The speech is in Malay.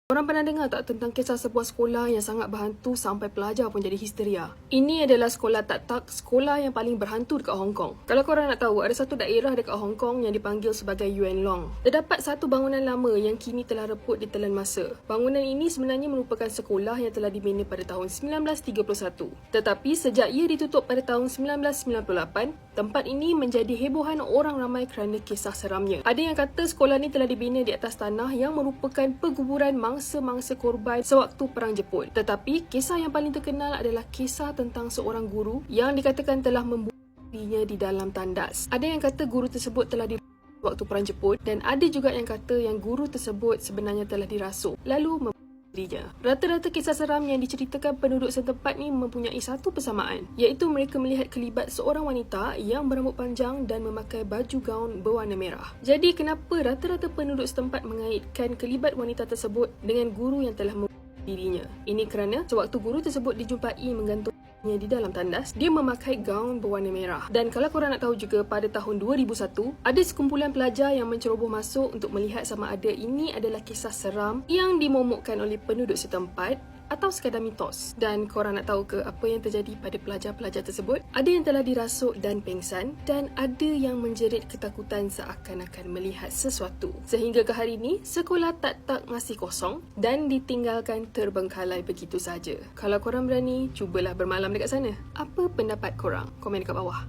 Korang pernah dengar tak tentang kisah sebuah sekolah yang sangat berhantu sampai pelajar pun jadi histeria? Ini adalah sekolah Tak-Tak, sekolah yang paling berhantu dekat Hong Kong. Kalau korang nak tahu, ada satu daerah dekat Hong Kong yang dipanggil sebagai Yuen Long. Terdapat satu bangunan lama yang kini telah reput ditelan masa. Bangunan ini sebenarnya merupakan sekolah yang telah dibina pada tahun 1931. Tetapi sejak ia ditutup pada tahun 1998, tempat ini menjadi hebohan orang ramai kerana kisah seramnya. Ada yang kata sekolah ni telah dibina di atas tanah yang merupakan perkuburan mangsa-mangsa korban sewaktu Perang Jepun. Tetapi, kisah yang paling terkenal adalah kisah tentang seorang guru yang dikatakan telah membunuh dirinya di dalam tandas. Ada yang kata guru tersebut telah dibunuh waktu Perang Jepun dan ada juga yang kata yang guru tersebut sebenarnya telah dirasuk lalu membunuh dirinya. Rata-rata kisah seram yang diceritakan penduduk setempat ni mempunyai satu persamaan, iaitu mereka melihat kelibat seorang wanita yang berambut panjang dan memakai baju gaun berwarna merah. Jadi kenapa rata-rata penduduk setempat mengaitkan kelibat wanita tersebut dengan guru yang telah membunuh dirinya? Ini kerana sewaktu guru tersebut dijumpai menggantung di dalam tandas, dia memakai gaun berwarna merah. Dan kalau korang nak tahu juga, pada tahun 2001, ada sekumpulan pelajar yang menceroboh masuk untuk melihat sama ada ini adalah kisah seram yang dimomokkan oleh penduduk setempat atau sekadar mitos. Dan korang nak tahu ke apa yang terjadi pada pelajar-pelajar tersebut? Ada yang telah dirasuk dan pengsan, dan ada yang menjerit ketakutan seakan-akan melihat sesuatu. Sehingga ke hari ini, sekolah Tak-Tak masih kosong dan ditinggalkan terbengkalai begitu saja. Kalau korang berani, cubalah bermalam dekat sana. Apa pendapat korang? Komen dekat bawah.